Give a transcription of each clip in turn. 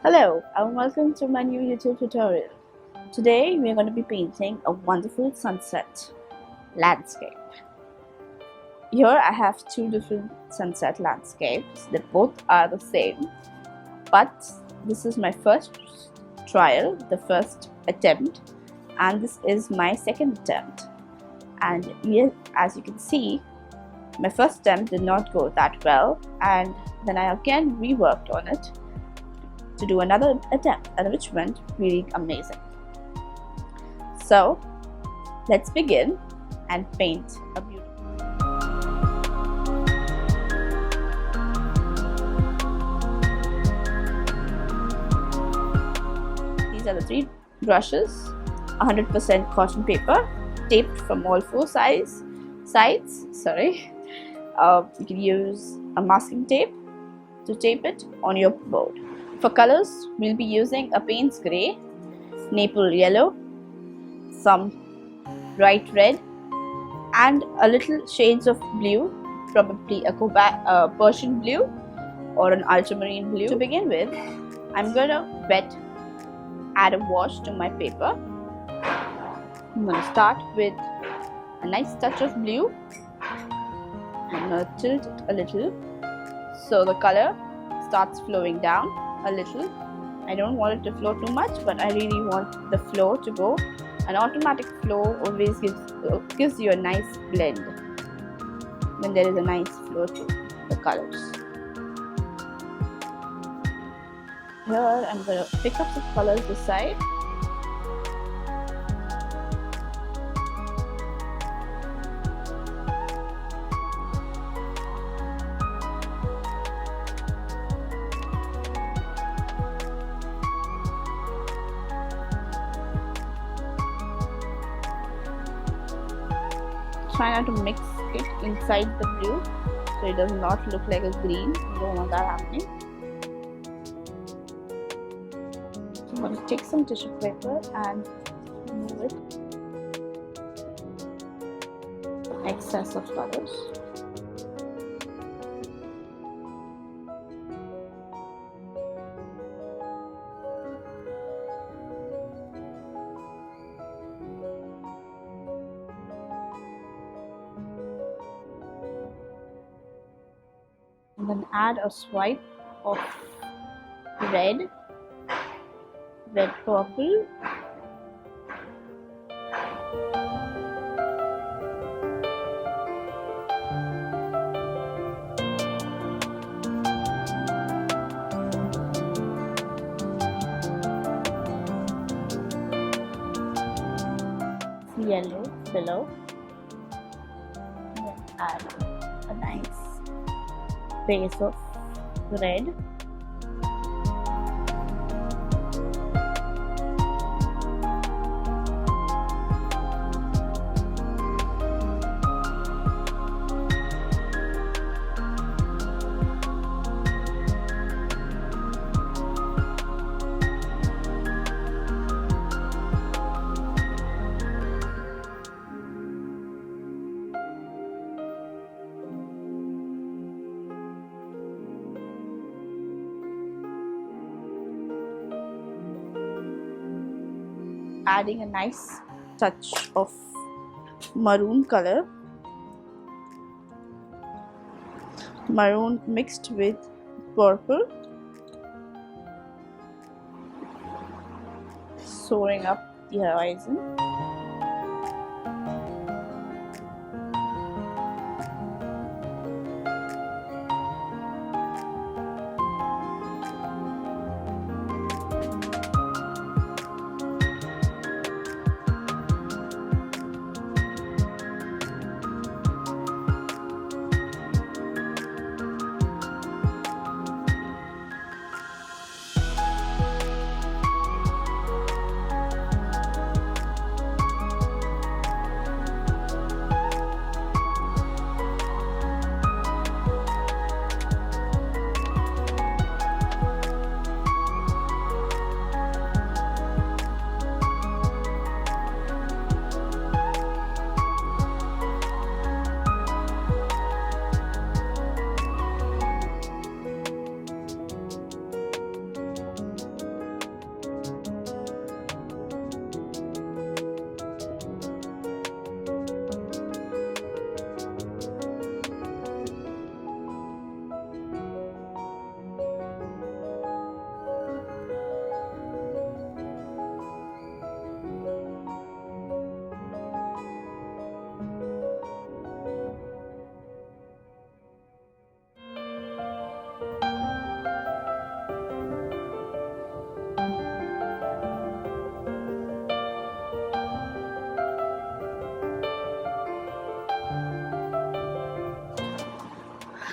Hello and welcome to my new YouTube tutorial. Today we are going to be painting a wonderful sunset landscape. Here I have two different sunset landscapes. They both are the same, but this is my first trial, the first attempt, and this is my second attempt. And yes, as you can see, my first attempt did not go that well, and then I again reworked on it to do another attempt, and which went really amazing. So let's begin and paint a beautiful. These are the three brushes, 100% cotton paper, taped from all four sides. You can use a masking tape to tape it on your board. For colors, we'll be using a Payne's Grey, Maple Yellow, some bright red, and a little shades of blue, probably a Persian blue or an ultramarine blue. To begin with, I'm going to add a wash to my paper. I'm going to start with a nice touch of blue. I'm going to tilt it a little so the color starts flowing down a little. I don't want it to flow too much, but I really want the flow to go. An automatic flow always gives you a nice blend when there is a nice flow to the colors. Here I'm going to pick up some colors this side. Try not to mix it inside the blue so it does not look like a green. You don't want that happening. So I'm going to take some tissue paper and remove it. Excess of colors. And then add a swipe of red purple, yellow below, and then add a nice base of red. Adding a nice touch of maroon color, maroon mixed with purple, soaring up the horizon.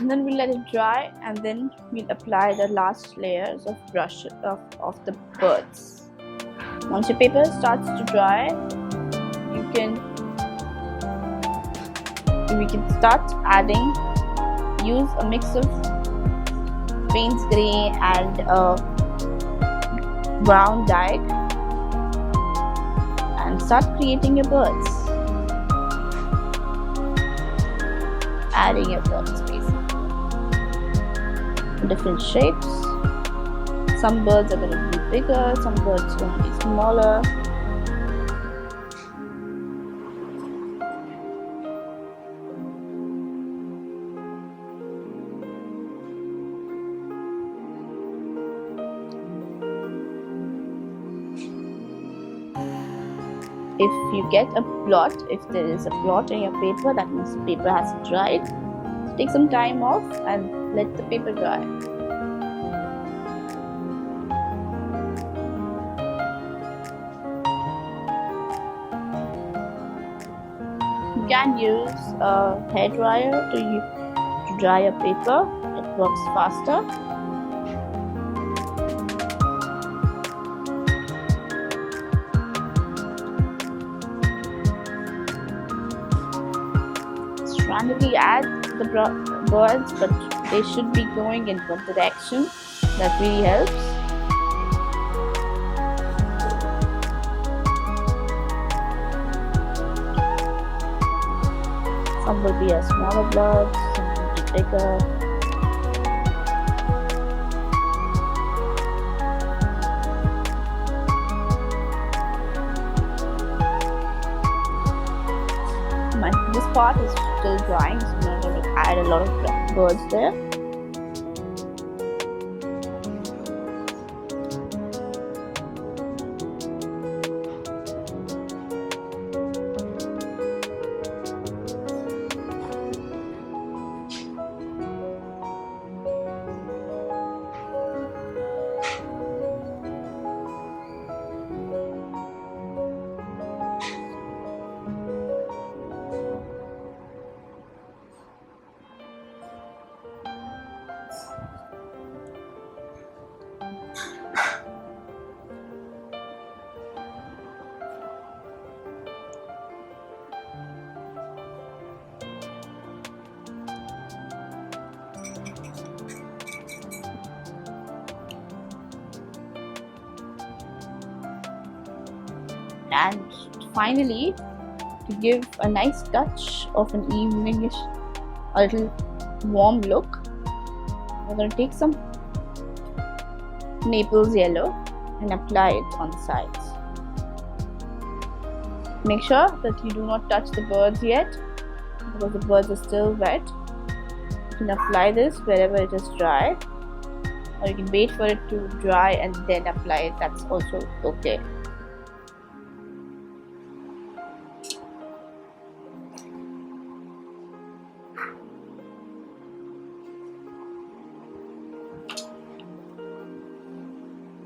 And then we'll let it dry, and then we'll apply the last layers of brush of the birds. Once your paper starts to dry, we can start adding. Use a mix of Payne's grey and brown dye, and start creating your birds. Adding your birds basically. Different shapes. Some birds are going to be bigger, some birds are going to be smaller. If you get a blot, if there is a blot in your paper, that means the paper has dried. So take some time off and let the paper dry. You can use a hairdryer to dry your paper. It works faster. Randomly add the birds, but they should be going in one direction. That really helps. Some will be a smaller birds, some will be bigger. This part is still drying, so I'm going to add a lot of birds there. And finally, to give a nice touch of an eveningish, a little warm look, we're going to take some Naples yellow and apply it on the sides. Make sure that you do not touch the birds yet, because the birds are still wet. You can apply this wherever it is dry, or you can wait for it to dry and then apply it. That's also okay.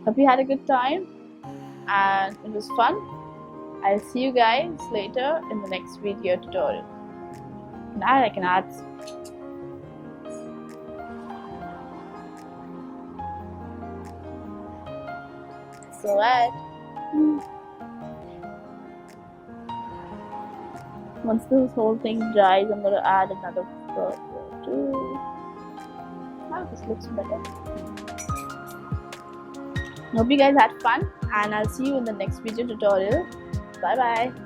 Hope you had a good time and it was fun. I'll see you guys later in the next video tutorial. Now I can add. So once this whole thing dries, I'm going to add another bird here too. Now this looks better. Hope you guys had fun, and I'll see you in the next video tutorial. Bye bye.